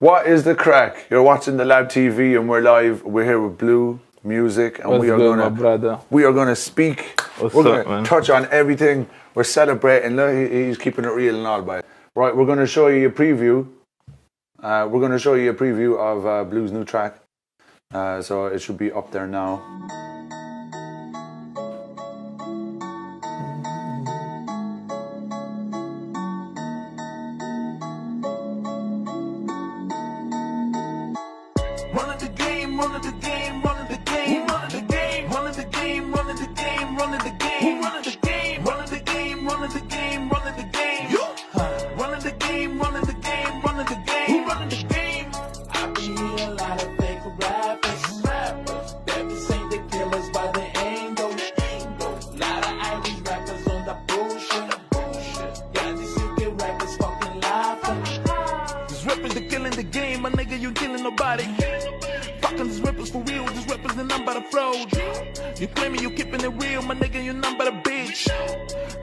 What is the crack? You're watching the Labtv and we're live. We're here with Blue Music and What's good, my brother? We are gonna speak. We're gonna touch on everything. We're celebrating. Look, he's keeping it real and all, but right, we're gonna show you a preview. We're gonna show you a preview of Blue's new track. So it should be up there now. Running the game, running the game, running the game, running the game, running the game, running the game, running the game, running the game, running the game, running the game, running the game, running the game, running the game, running the game, running the game. I be hearing a lot of fake rappers, that be saying they kill us by the angle. Lot of Irish rappers on the bullshit. Yeah, these UK rappers fucking laughing. These rappers they killing the game, my nigga, you killing nobody. Fucking these rappers for real, these rappers they none but a fraud. You claiming you keeping it real, my nigga, you none but a bitch.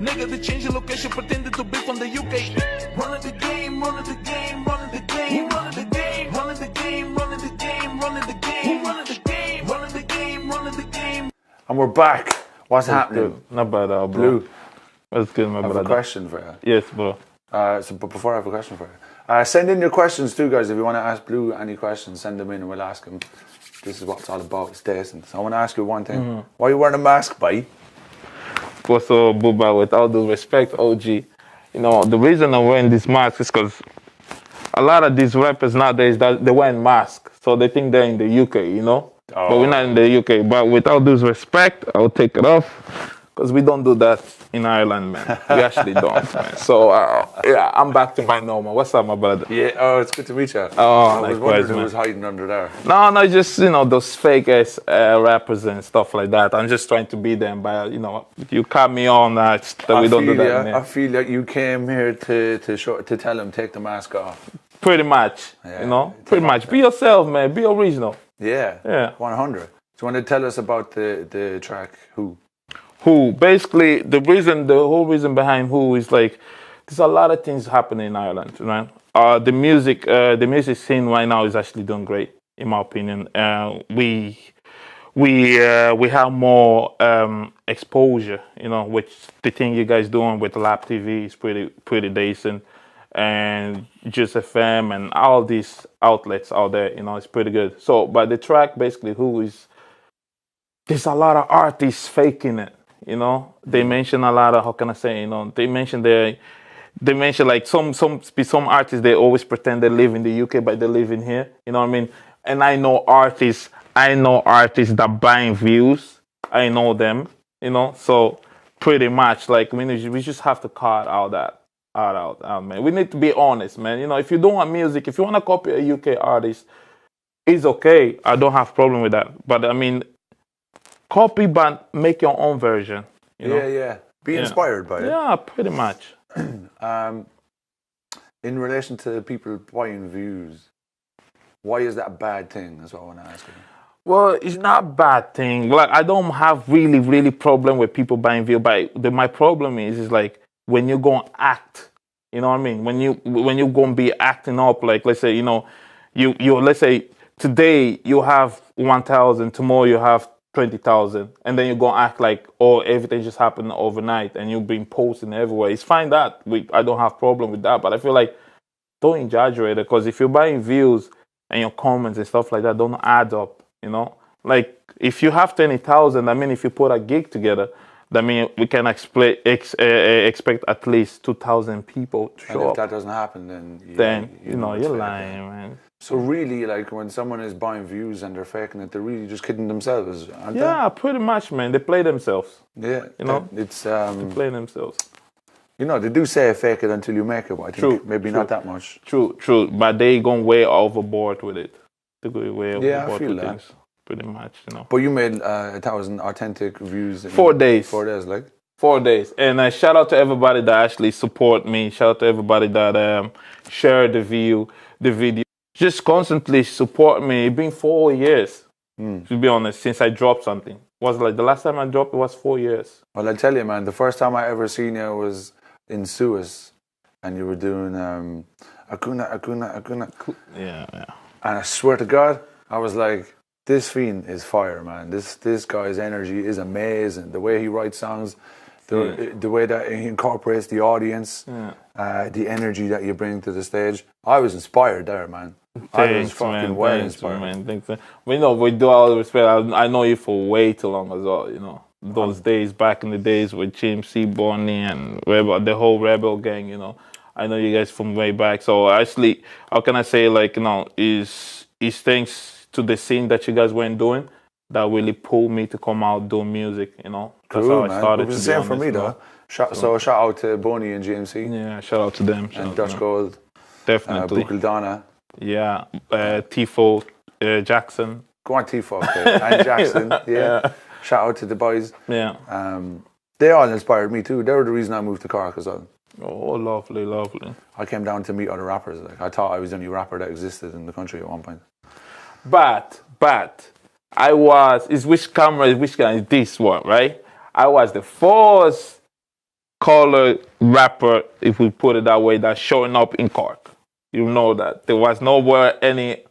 Nigga, they change your location, pretending to be from the UK. Running the game, running the game, running the game, running the game, running the game, running the game, running the game, running the game, running the game, running the game. And we're back. What's happening? Good. Not bad, bro. Blue. What's good, my I have brother? a question for you. Yes, bro. But before I have a question for you, send in your questions too, guys. If you want to ask Blue any questions, send them in and we'll ask him. This is what it's all about. It's decent. So I want to ask you one thing. Why are you wearing a mask, boy? What's up, Booba? With all due respect, OG. You know, the reason I'm wearing this mask is because a lot of these rappers nowadays, they're wearing masks. So they think they're in the UK, you know? Oh. But we're not in the UK. But with all due respect, I'll take it off. Because we don't do that in Ireland, man. We actually don't, man. So, yeah, I'm back to my normal. What's up, my brother? Yeah, oh, it's good to meet you. Oh, I was likewise, wondering who man. was hiding under there. No, just, you know, those fake ass rappers and stuff like that. I'm just trying to be them, but, you know, you cut me on that we don't do that. I feel like you came here to tell him take the mask off. Pretty much, Yeah, you know, pretty much. Be yourself, man. Be original. Yeah, Yeah. 100. Do you want to tell us about the track Who? Who? Basically, the whole reason behind Who is like, there's a lot of things happening in Ireland, right? The music scene right now is actually doing great, in my opinion. We have more exposure, you know, which the thing you guys doing with Labtv is pretty decent, and Just FM and all these outlets out there, you know, it's pretty good. So, but the track basically Who is, there's a lot of artists faking it. You know, they mention a lot of, how can I say, you know, they mention like some artists, they always pretend they live in the UK, but they live in here. You know what I mean? And I know artists that buying views. I know them, you know, so pretty much like, we just have to cut all that out, man. We need to be honest, man. You know, if you don't want music, if you want to copy a UK artist, it's okay. I don't have problem with that. But I mean, copy, but make your own version. You know? Yeah. Be inspired by it. Yeah, pretty much. In relation to people buying views, why is that a bad thing? That's what I want to ask you. Well, it's not a bad thing. Like, I don't have really problem with people buying views. But my problem is like when you go and act. You know what I mean? When you go and be acting up, like let's say, you know, you let's say today you have 1,000, tomorrow you have 20,000, and then you go and act like, oh, everything just happened overnight and you've been posting everywhere. It's fine that I don't have problem with that, but I feel like don't exaggerate it, because if you're buying views and your comments and stuff like that don't add up, you know? Like if you have 20,000, I mean, if you put a gig together, that means we can expect at least 2,000 people to show up. And if that doesn't happen, then you know you're lying, man. So really, like when someone is buying views and they're faking it, they're really just kidding themselves, aren't they? Yeah, pretty much, man. They play themselves. Yeah, you know, it's they play themselves. You know, they do say fake it until you make it. But I think maybe not that much. True, but they gone way overboard with it. They go way overboard I feel with that. things, pretty much, you know. But you made 1,000 authentic views in 4 days. 4 days, like 4 days, and shout out to everybody that actually support me. Shout out to everybody that share the video. Just constantly support me. It's been 4 years, to be honest, since I dropped something. Was like the last time I dropped, it was 4 years. Well, I tell you, man, the first time I ever seen you was in Suez, and you were doing Acuna. Yeah, yeah. And I swear to God, I was like, this fiend is fire, man. This guy's energy is amazing. The way he writes songs, the way that he incorporates the audience, the energy that you bring to the stage. I was inspired there, man. I was fucking well inspired. Man. Thanks, man. We know, with all respect, I know you for way too long as well, you know. Those days, back in the days with GMC, Bonnie, and Rebel, the whole Rebel gang, you know. I know you guys from way back. So actually, how can I say, like, you know, is thanks to the scene that you guys went doing that really pulled me to come out doing music, you know. That's cool, how I man. started. It was to the same be for honest, me, though. So shout out to Bonnie and GMC. Yeah, shout out to them. And Dutch Gold. Definitely. Bukeldana. Yeah, Tifo, Jackson. Go on, Tifo, okay. And Jackson. Yeah. Shout out to the boys. Yeah. They all inspired me too. They were the reason I moved to Cork as well. Oh, lovely, lovely. I came down to meet other rappers. Like, I thought I was the only rapper that existed in the country at one point. But I was. Is which camera? Which guy is this one? Right. I was the first colored rapper, if we put it that way, that's showing up in Cork. You know that there was nowhere any,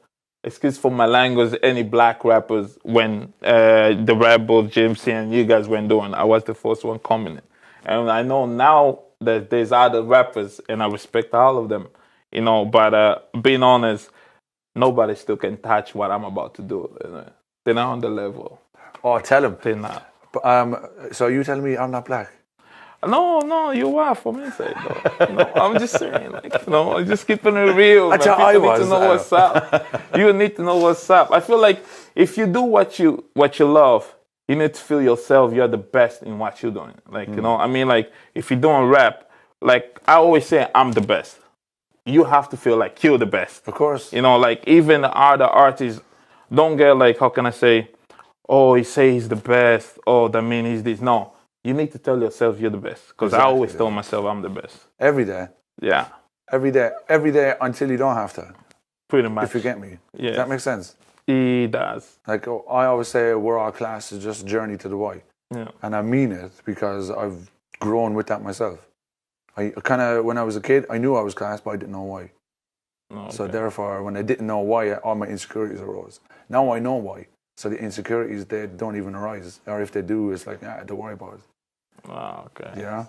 excuse for my language, any black rappers when the Rebel, GMC, and you guys went doing. I was the first one coming in, and I know now that there's other rappers, and I respect all of them, you know. But being honest, nobody still can touch what I'm about to do. You know? They're not on the level. Oh, tell them. They're not. So you telling me I'm not black? No, you are from inside though. No, I'm just saying, like, I'm just keeping it real. Man. People need to know what's up. You need to know what's up. I feel like if you do what you love, you need to feel yourself you're the best in what you're doing. Like, you know, I mean, like, if you're doing rap, like I always say, I'm the best. You have to feel like you're the best. Of course. You know, like even the other artists don't get like, how can I say, oh, he say he's the best. Oh, that means he's this. No. You need to tell yourself you're the best. Because I always tell myself I'm the best. Every day. Yeah. Every day until you don't have to. Pretty much. If you get me. Yeah. Does that make sense? It does. Like, I always say we're all class is just a journey to the why. Yeah. And I mean it because I've grown with that myself. I kind of, when I was a kid, I knew I was class, but I didn't know why. Okay. So therefore, when I didn't know why, all my insecurities arose. Now I know why. So the insecurities, they don't even arise. Or if they do, it's like, don't worry about it. Oh, okay. Yeah.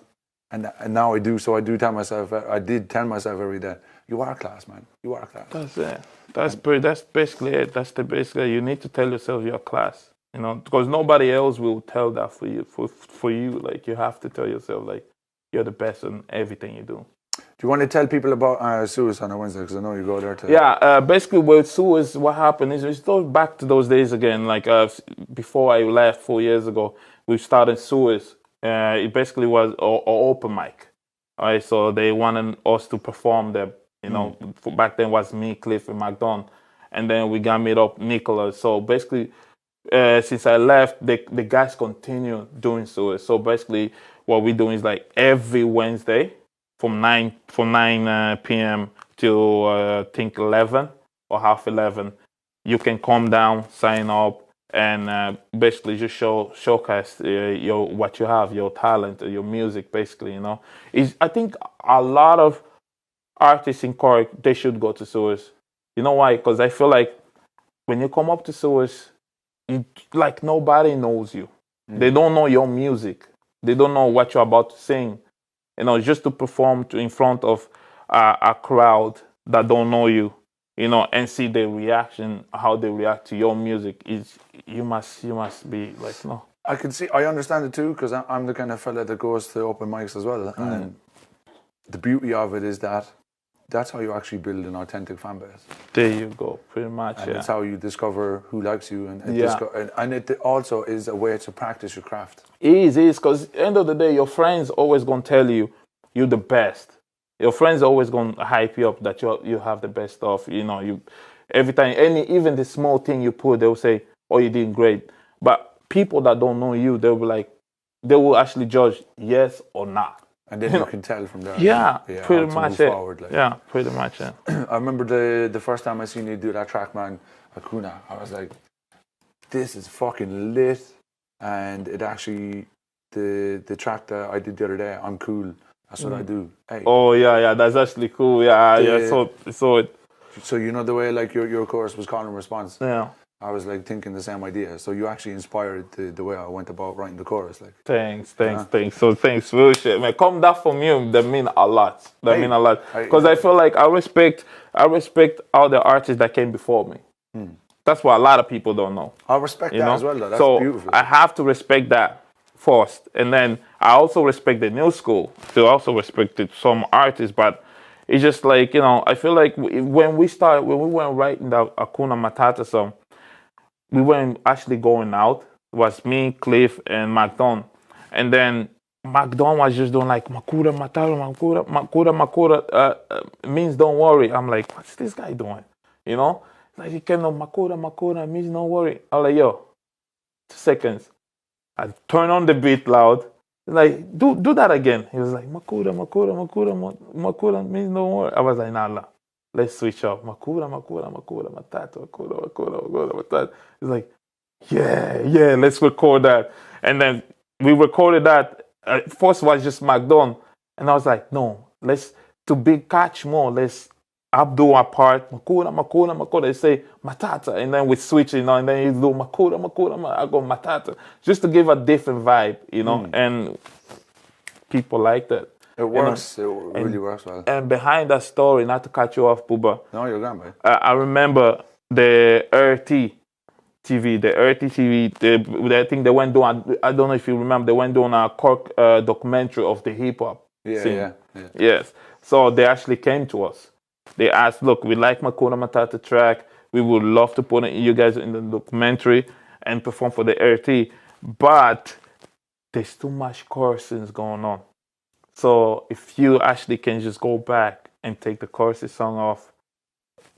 And now I do. So I do tell myself, I did tell myself every day, you are class, man. You are class. That's it. That's basically it. That's basically, you need to tell yourself you're class. You know, because nobody else will tell that for you. For you, like, you have to tell yourself, like, you're the best in everything you do. Do you want to tell people about Suez on a Wednesday? Because I know you go there too. Yeah, basically with Suez, what happened is it goes back to those days again. Like before I left 4 years ago, we started Suez. It basically was an open mic. All right, so they wanted us to perform there. You know, back then was me, Cliff, and McDonald. And then we got made up Nicholas. So basically, since I left, the guys continue doing Suez. So basically, what we do is like every Wednesday, from 9 p.m. till I think 11 or half 11, you can come down, sign up, and basically just showcase what you have, your talent, your music, basically. You know, I think a lot of artists in Cork, they should go to Suez. You know why? Because I feel like when you come up to Suez, like nobody knows you. They don't know your music. They don't know what you're about to sing. You know, just to perform in front of a crowd that don't know you, you know, and see the reaction, how they react to your music, you must be like, no. I understand it too, because I'm the kind of fella that goes to open mics as well. And the beauty of it is that that's how you actually build an authentic fan base. There you go, pretty much. And it's how you discover who likes you, and it also is a way to practice your craft. It is, because at the end of the day, your friends always gonna tell you you're the best. Your friends always gonna hype you up that you have the best stuff. You know, you every time, even the small thing you put, they'll say, "Oh, you did great." But people that don't know you, they'll be like, they will actually judge yes or not. And then you can tell from there. Yeah, pretty much it. Forward, like. Yeah, pretty much it. I remember the first time I seen you do that track, man, Acuna. I was like, this is fucking lit. And it actually, the track that I did the other day, I'm Cool, That's what I do. Hey. Oh yeah, that's actually cool. Yeah, so it. So you know the way like your chorus was call and response. Yeah. I was like thinking the same idea. So you actually inspired the way I went about writing the chorus. Like. Thanks. So thanks, real shit, man. Come that from you, that mean a lot. Mean a lot. Because I feel like I respect all the artists that came before me. That's what a lot of people don't know. I respect that as well, though. That's so beautiful. I have to respect that first, and then I also respect the new school. To also respect some artists, but it's just like I feel like when we went writing the Hakuna Matata song, we weren't actually going out. It was me, Cliff, and MacDon, and then MacDon was just doing like Makura Matata, Makura means don't worry. I'm like, what's this guy doing? Like he came on Makura means don't worry. I'm like, yo, 2 seconds. I turn on the beat loud. Like, do that again. He was like, Makura means don't worry. I was like, nah, let's switch up. Makura, Matata, Makura, Matata. He's like, yeah, let's record that. And then we recorded that. First was just MacDon. And I was like, no, to be catch more, let's do our part. Makura. They say Matata. And then we switch, and then you do Makura. I go Matata. Just to give a different vibe, and people like that. It works. It really works well. And behind that story, not to cut you off, Booba. No, you're gone, man. I remember the RT TV. The RT TV, I think they went doing, I don't know if you remember, they went doing a Cork documentary of the hip hop scene. Yeah. Yes. So they actually came to us. They asked, look, we like Makura Matata track. We would love to put you guys in the documentary and perform for the RT. But there's too much choruses going on. So if you actually can just go back and take the choruses song off,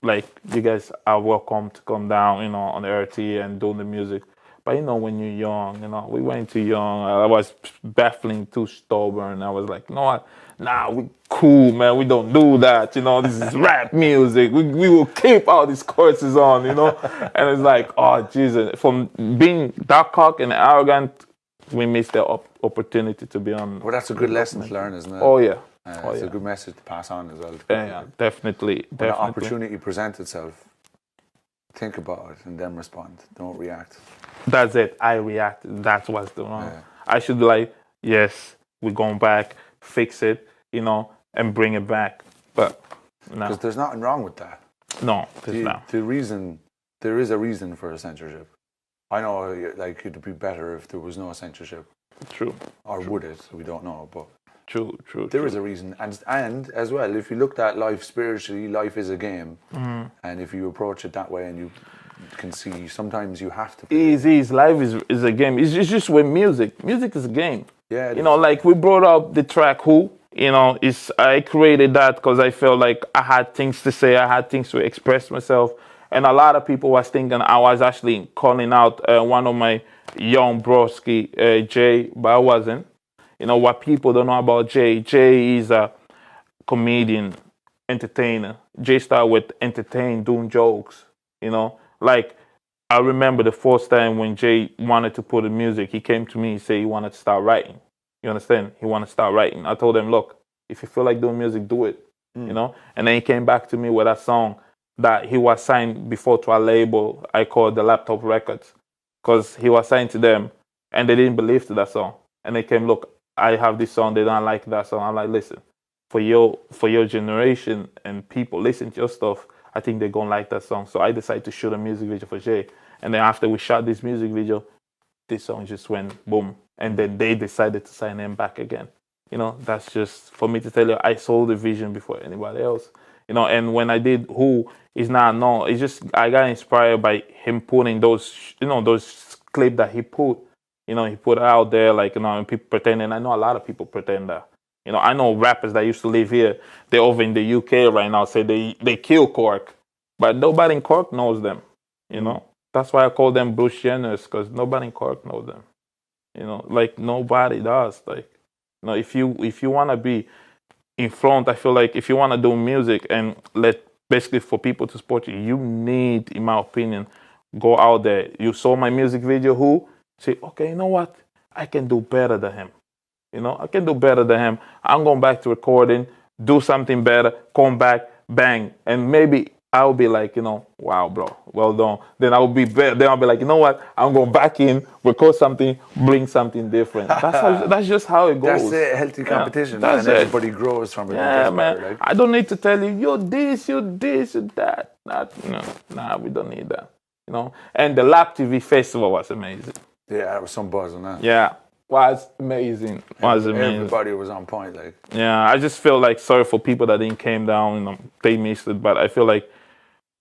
like you guys are welcome to come down, on the RT and do the music. But when you're young, we weren't too young. I was baffling, too stubborn. I was like, we cool, man. We don't do that. This is rap music. We will keep all these choruses on, And it's like, oh, Jesus. From being that cock and arrogant, we missed the opportunity to be on. Well, that's a good lesson to learn, isn't it? Oh, yeah. It's a good message to pass on as well. Yeah, definitely. When the opportunity presents itself, think about it and then respond. Don't react. That's it. I react. That's what's the wrong. Yeah. I should be like, yes, we're going back, fix it, and bring it back. But no. Because there's nothing wrong with that. No, there's not. There is a reason for a censorship. I know, like, it'd be better if there was no censorship. True. Or would it? We don't know, but... True. There is a reason. And as well, if you looked at life spiritually, life is a game. Mm-hmm. And if you approach it that way and you can see, sometimes you have to... Life is a game. It's just with music. Music is a game. Yeah. Like we brought up the track Who. I created that because I felt like I had things to say. I had things to express myself. And a lot of people was thinking I was actually calling out one of my young broski, Jay, but I wasn't. What people don't know about Jay. Jay is a comedian, entertainer. Jay started with entertain, doing jokes. Like I remember the first time when Jay wanted to put in music, he came to me and said he wanted to start writing. You understand? He wanted to start writing. I told him, look, if you feel like doing music, do it. And then he came back to me with a song that he was signed before to a label I called the Labtv Records, because he was signed to them and they didn't believe to that song. And they came, look, I have this song, they don't like that song. I'm like, listen, for your generation and people listen to your stuff, I think they're gonna like that song. So I decided to shoot a music video for Jay. And then after we shot this music video, this song just went boom. And then they decided to sign him back again. That's just for me to tell you, I sold the vision before anybody else. And when I did Who, it's not known. It's just I got inspired by him putting those clips that he put. He put out there, like, and people pretending. I know a lot of people pretend that. I know rappers that used to live here. They're over in the UK right now. Say they kill Cork, but nobody in Cork knows them. That's why I call them Bruce Jenners, because nobody in Cork knows them. Like nobody does. Like, if you want to be in front, I feel like if you want to do music and basically for people to support you, you need, in my opinion, go out there. You saw my music video, Who? Say, okay, you know what? I can do better than him. You know, I can do better than him. I'm going back to recording, do something better, come back, bang, and maybe I'll be like, you know, wow, bro, well done. Then I'll be better. Then I'll be like, you know what? I'm going back in, record something, bring something different. That's just how it goes. That's it, healthy competition, that's and it. everybody grows from it. Yeah, and man. better, like. I don't need to tell you, you're this, you're that. Nah, we don't need that. You know. And the Labtv festival was amazing. Yeah, that was some buzz on that. Yeah, was amazing. Everybody was on point, like. Yeah, I just feel like sorry for people that didn't came down. You know, they missed it, but I feel like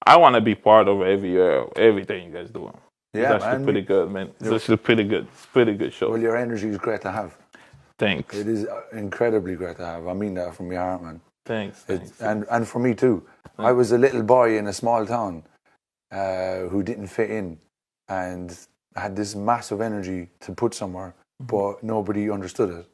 I want to be part of everything you guys do. Yeah, it's actually pretty good, man. It's actually pretty good. It's a pretty good show. Well, your energy is great to have. Thanks. It is incredibly great to have. I mean that from your heart, man. Thanks. And for me too. I was a little boy in a small town who didn't fit in and had this massive energy to put somewhere, but nobody understood it.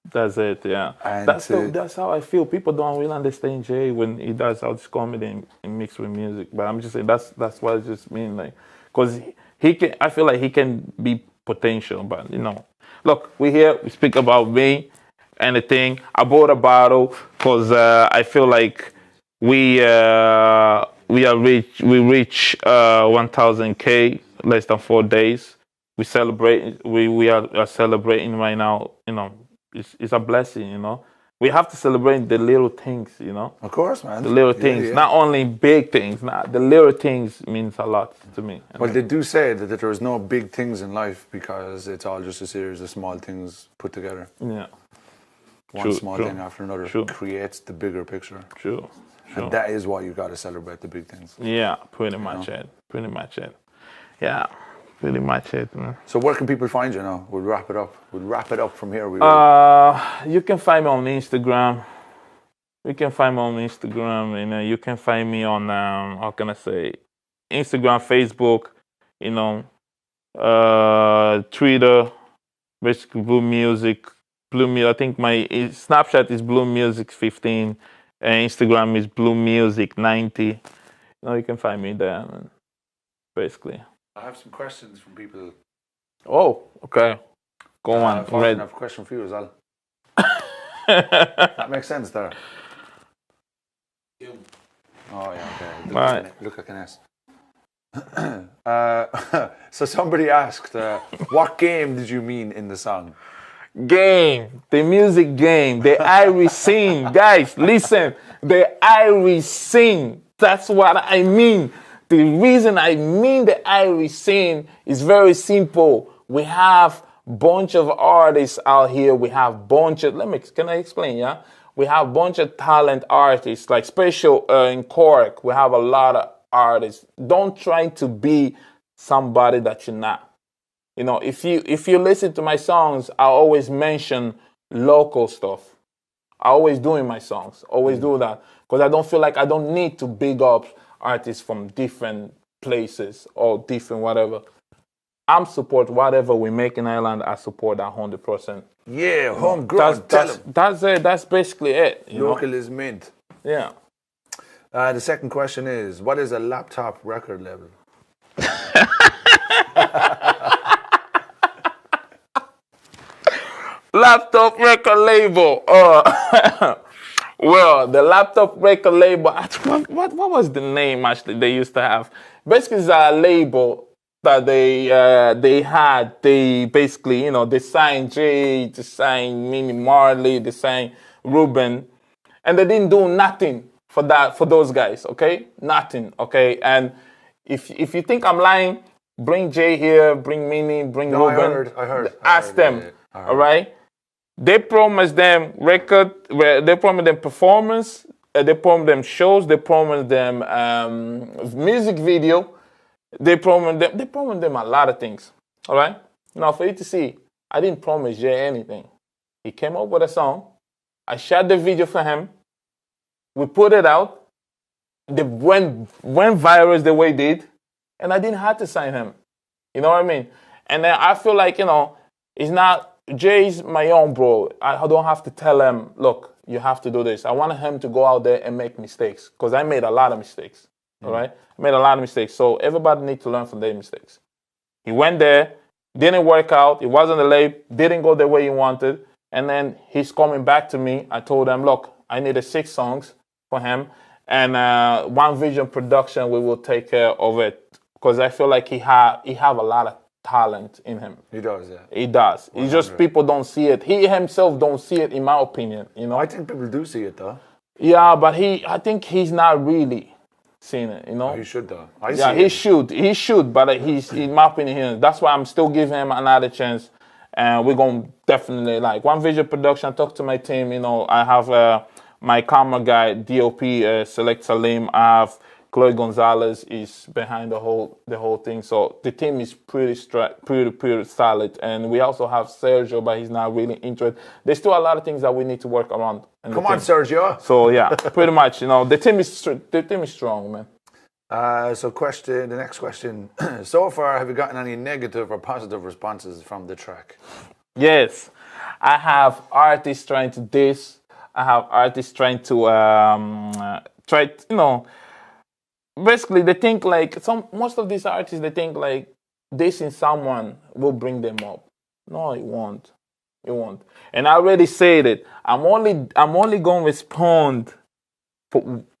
That's it, yeah. And that's how I feel. People don't really understand Jay when he does all this comedy and mixed with music. But I'm just saying that's what I just mean, like, because he can. I feel like he can be potential, but you know, look, we here. We speak about me and the thing. I bought a bottle because I feel like we reach 1,000K less than 4 days. We celebrate. We are celebrating right now. You know. It's a blessing, you know. We have to celebrate the little things, you know. Of course, man. The little things, not only big things. The little things means a lot to me. Well, they do say that there is no big things in life because it's all just a series of small things put together. Yeah. One small thing after another creates the bigger picture. True. And that is why you got to celebrate the big things. Yeah, pretty much it. Yeah. Pretty much it, man. So where can people find you now? We'll wrap it up. From here. You can find me on Instagram. You can find me on Instagram. You know, you can find me on how can I say, Instagram, Facebook. You know, Twitter, basically Blue Music. I think my Snapchat is Blue Music 15, and Instagram is Blue Music 90. You know, you can find me there, man. Basically. I have some questions from people. Oh, okay. Go on. I have a question for you as well. That makes sense there. Oh, yeah, okay. Look, I can ask. So somebody asked, what game did you mean in the song? Game. The music game. The Irish sing. Guys, listen. The Irish sing. That's what I mean. The reason I mean the Irish scene is very simple. We have a bunch of artists out here. We have can I explain, yeah? We have a bunch of talent artists, like special in Cork. We have a lot of artists. Don't try to be somebody that you're not. You know, if you listen to my songs, I always mention local stuff. I always do in my songs. Always do that. Because I don't feel like I don't need to big up artists from different places or different whatever. I'm support whatever we make in Ireland. I support that 100%. Yeah, homegrown. That's it. That's basically it. Local is mint. Yeah. The second question is, what is a laptop record label? Laptop record label. Well, the laptop record label, what was the name actually they used to have? Basically, it's a label that they had. They basically, you know, they signed Jay, they signed Mini Marley, they signed Ruben, and they didn't do nothing for those guys, okay? Nothing, okay? And if you think I'm lying, bring Jay here, bring Mini, bring Ruben. I heard. Ask them, all right? They promised them record, they promised them performance, they promised them shows, they promised them music video, they promised them a lot of things. All right. Now for you to see, I didn't promise Jay anything. He came up with a song. I shot the video for him. We put it out. They went viral the way it did, and I didn't have to sign him. You know what I mean? And then I feel like, you know, it's not. Jay's my own bro. I don't have to tell him, look, you have to do this. I wanted him to go out there and make mistakes because I made a lot of mistakes. All right? I made a lot of mistakes. So everybody needs to learn from their mistakes. He went there, didn't work out. It wasn't a lab, didn't go the way he wanted. And then he's coming back to me. I told him, look, I needed 6 songs for him. And One Vision Production, we will take care of it. Because I feel like he have a lot of talent in him. He does, yeah. He does. 100. It's just people don't see it. He himself don't see it, in my opinion. You know. I think people do see it though. Yeah, but I think he's not really seeing it. You know. He should though. He should. He should. But he's, in my opinion, that's why I'm still giving him another chance. And we're gonna definitely like One Vision Production. Talk to my team. You know, I have my camera guy, DOP, Select Salim. I have Chloe Gonzalez is behind the whole thing. So the team is pretty solid. And we also have Sergio, but he's not really interested. There's still a lot of things that we need to work around. Come on, Sergio. So yeah, pretty much. You know, the team is strong, man. So the next question. So far, have you gotten any negative or positive responses from the track? Yes. I have artists trying to diss. I have artists trying to basically they think like most of these artists, they think like dissing someone will bring them up. No, it won't. It won't. And I already said it. I'm only going to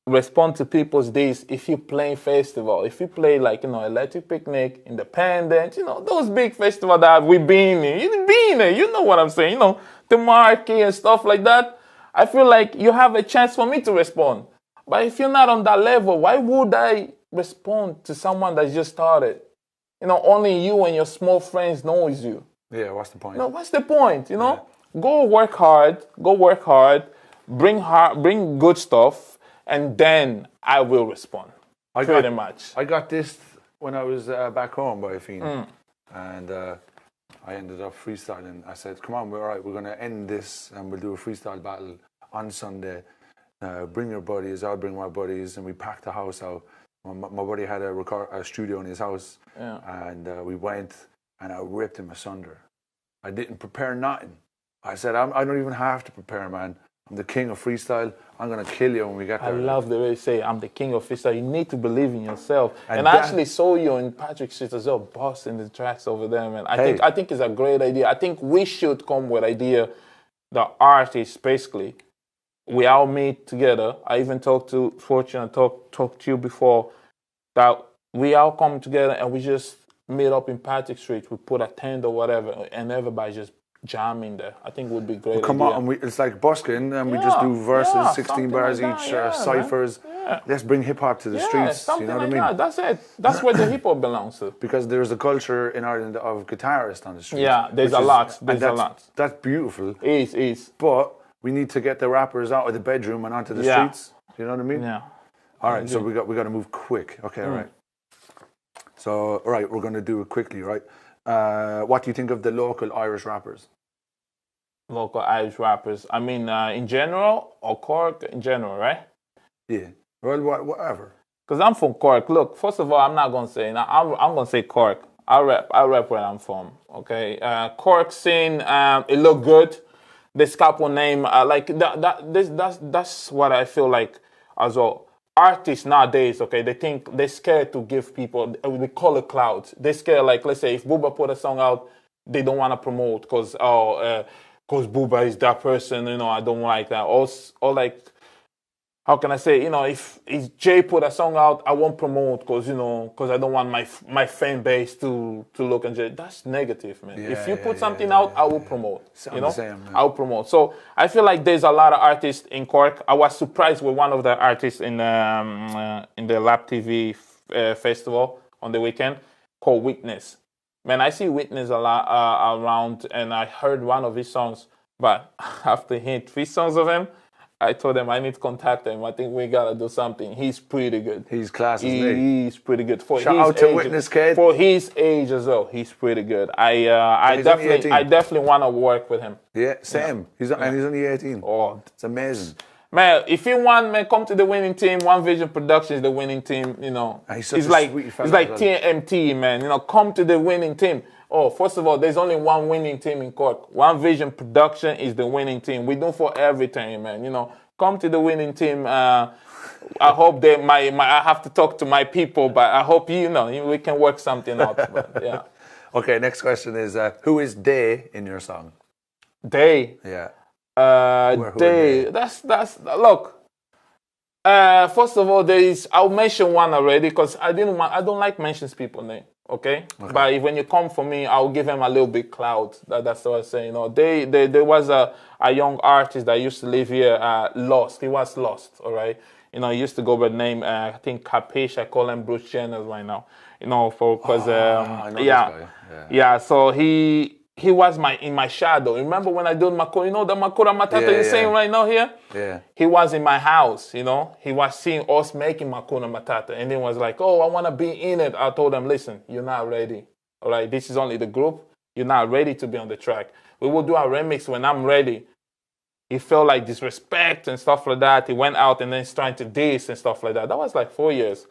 respond to people's diss if you play festival. If you play like, you know, Electric Picnic, Independent, you know, those big festivals that we've been in. You've been in, you know what I'm saying, you know, the marquee and stuff like that. I feel like you have a chance for me to respond. But if you're not on that level, why would I respond to someone that just started? You know, only you and your small friends knows you. Yeah, what's the point? You know, what's the point, you know? Yeah. Go work hard, bring good stuff, and then I will respond. Pretty much. I got this when I was back home by Fiend. And I ended up freestyling. I said, come on, we're going to end this and we'll do a freestyle battle on Sunday. Bring your buddies, I'll bring my buddies. And we packed the house out. My buddy had a studio in his house. Yeah. And we went and I ripped him asunder. I didn't prepare nothing. I said, I don't even have to prepare, man. I'm the king of freestyle. I'm going to kill you when we get there. I love the way you say, I'm the king of freestyle. You need to believe in yourself. And I actually saw you in Patrick Street as well, bossing the tracks over there, man. I think it's a great idea. I think we should come with idea, the artists, basically. We all meet together. I even talked to Fortune and talked to you before, that we all come together and we just meet up in Patrick Street. We put a tent or whatever, and everybody just jam in there. I think it would be great. Come on, and it's like busking, and we just do verses, 16 bars like each, ciphers. Yeah. Let's bring hip hop to the streets. You know what I mean? That. That's it. That's where the hip hop belongs to. Because there's a culture in Ireland of guitarists on the streets. Yeah, there's a lot. There's a lot. That's beautiful. It is. But we need to get the rappers out of the bedroom and onto the streets. You know what I mean? Yeah. All right. So we got to move quick. Okay. All right. So all right, we're going to do it quickly. Right. What do you think of the local Irish rappers? Local Irish rappers. I mean, in general, or Cork in general, right? Yeah. Well, whatever. Because I'm from Cork. Look, first of all, I'm not gonna say. I'm gonna say Cork. I rep where I'm from. Okay. Cork scene. It look good. This couple name, like that's what I feel like as well. Artists nowadays, okay, they're scared to give people. We call it clout. They're scared. Like, let's say if Booba put a song out, they don't want to promote because Booba is that person, you know, I don't like that. Or like, how can I say, you know, if Jay put a song out, I won't promote because I don't want my fan base to look and Jay. That's negative, man. Yeah, if you put something out, I will promote. You know, I will promote. So I feel like there's a lot of artists in Cork. I was surprised with one of the artists in the Labtv festival on the weekend called Witness. Man, I see Witness a lot around, and I heard one of his songs, but after hearing 3 songs of him, I told him I need to contact him. I think we gotta do something. He's pretty good. He's class, isn't he? He's pretty good. Shout out to Witness Kid. For his age as well, he's pretty good. I definitely want to work with him. Yeah, same. Yeah. And he's only 18. Oh, it's amazing. Man, if you want, man, come to the winning team. One Vision Productions, the winning team. You know, it's like TMT, man. You know, come to the winning team. Oh, first of all, there's only one winning team in Cork. One Vision Production is the winning team. We do for everything, man. You know, come to the winning team. I hope I have to talk to my people, but I hope we can work something out. But, yeah. Okay, next question is who is they in your song? They. Yeah. They. are they? That's look. First of all, I'll mention one already because I don't like mentions people name. Okay? But when you come for me, I'll give him a little bit clout. That's what I say. You know, there was a young artist that used to live here. Lost. He was lost. All right. You know, he used to go by the name. I think Capiche. I call him Bruce Jenner right now. You know, because I know yeah, this guy. yeah. So he was in my shadow. Remember when I did Makura, you know the Makura Matata you're saying right now here? Yeah. He was in my house, you know. He was seeing us making Makura Matata. And then was like, oh, I want to be in it. I told him, listen, you're not ready. All right, this is only the group. You're not ready to be on the track. We will do a remix when I'm ready. He felt like disrespect and stuff like that. He went out and then he's trying to diss and stuff like that. That was like 4 years.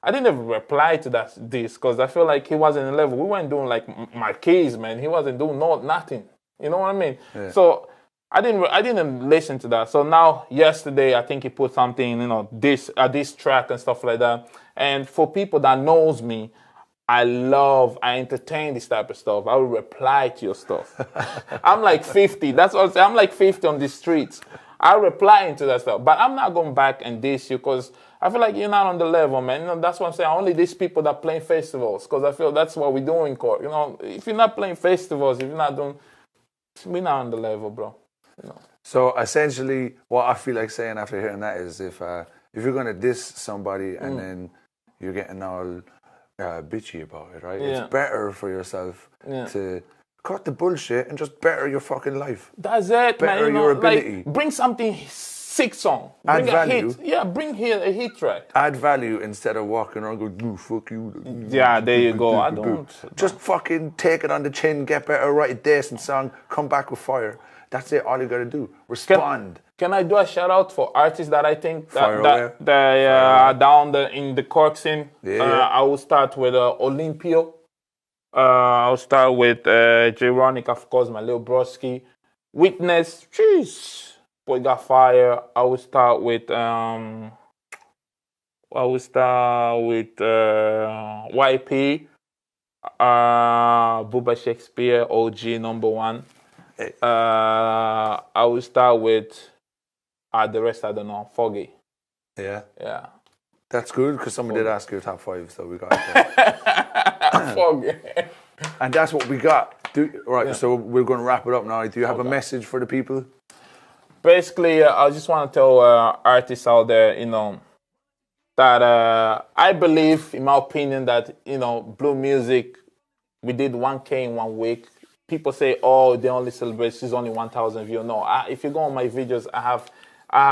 I didn't even reply to this because I feel like he wasn't in level. We weren't doing like marquees, man. He wasn't doing nothing. You know what I mean? Yeah. So I didn't listen to that. So now yesterday I think he put something, you know, this track and stuff like that. And for people that knows me, I entertain this type of stuff. I will reply to your stuff. I'm like 50. That's what I'm saying. I'm like 50 on the streets. I reply into that stuff. But I'm not going back and diss you because I feel like you're not on the level, man. You know, that's what I'm saying. Only these people that play festivals, because I feel that's what we do in court. You know, if you're not playing festivals, if you're not doing, we're not on the level, bro. You know. So essentially, what I feel like saying after hearing that is, if you're gonna diss somebody and then you're getting all bitchy about it, right? Yeah. It's better for yourself to cut the bullshit and just better your fucking life. That's it, better man. your ability. Like, bring something sick song. Add value. Hit. Yeah, bring here a hit track. Add value instead of walking around going, no, fuck you. Yeah, there you go. I don't. Just fucking take it on the chin, get better, write a decent song, come back with fire. That's it. All you gotta do. Respond. Can I do a shout out for artists that I think that are down in the Cork scene? Yeah. I will start with Olympio. I'll start with J-Ronic, of course, my little broski. Witness, jeez, boy got fire. I will start with YP, Bubba Shakespeare, OG #1. I will start with the rest I don't know, Foggy. Yeah. Yeah. That's good because someone did ask your top 5, so we got it. Foggy. And that's what we got. So we're going to wrap it up now. Do you have a message for the people? Basically, I just want to tell artists out there, you know, that I believe, in my opinion, that, you know, Blue Music, we did 1K in 1 week. People say, oh, they only celebrate, she's only 1,000 views. No, if you go on my videos, I have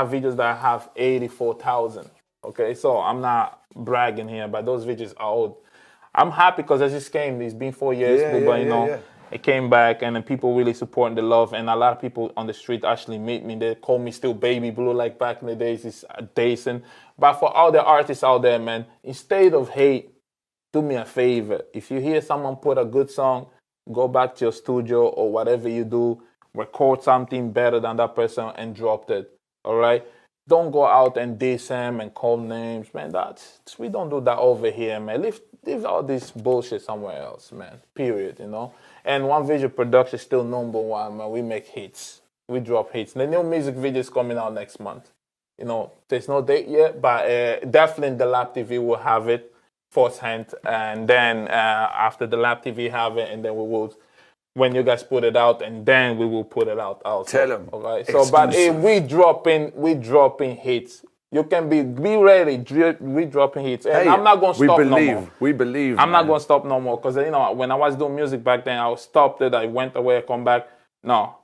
videos that have 84,000. Okay, so I'm not bragging here, but those videos are old. I'm happy because I just came. It's been 4 years, but you know, it came back, and then people really supporting the love, and a lot of people on the street actually meet me. They call me still Baby Blue, like back in the days. It's decent. But for all the artists out there, man, instead of hate, do me a favor. If you hear someone put a good song, go back to your studio or whatever you do, record something better than that person and drop it. All right? Don't go out and diss them and call names, man. We don't do that over here, man. Leave all this bullshit somewhere else, man. Period, you know? And One Vision Production is still #1, man. We make hits. We drop hits. The new music video is coming out next month. You know, there's no date yet, but definitely the Labtv will have it firsthand. And then after the Labtv have it, and then we will, when you guys put it out, and then we will put it out also. Tell them. All right. So, but we dropping hits. You can be ready. We dropping hits. And I'm not going to stop no more. We believe. I'm not going to stop no more because, you know, when I was doing music back then, I stopped it. I went away, I come back. No.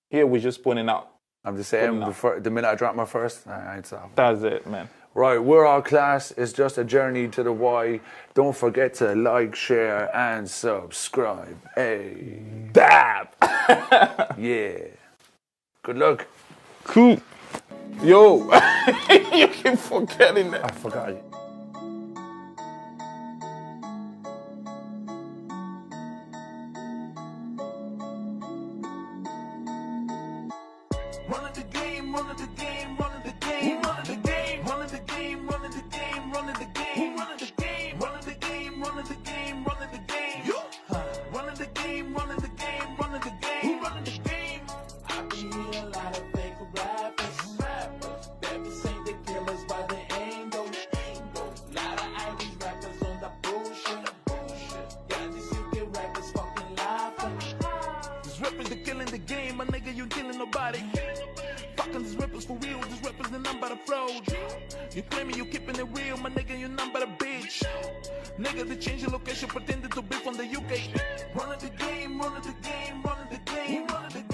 Here we just putting out. I'm just saying, the minute I drop my first, I ain't stopping. That's it, man. Right, we're all class. It's just a journey to the Y. Don't forget to like, share, and subscribe. Hey. Dab. Yeah. Good luck. Cool. Yo. You keep forgetting that. I forgot. Running the game, running the game, running the game, running the game, running the game, running the game, running the game, running the game, running the game, running the game, running the game, running the game, running the game, running the game, running the game. nobody. Fucking these rappers for real, these rappers the number of fraud. You claiming you keeping it real, my nigga, you number a bitch. Nigga, they change your location, pretending to be from the UK. Running the game, running the game, running the game, running the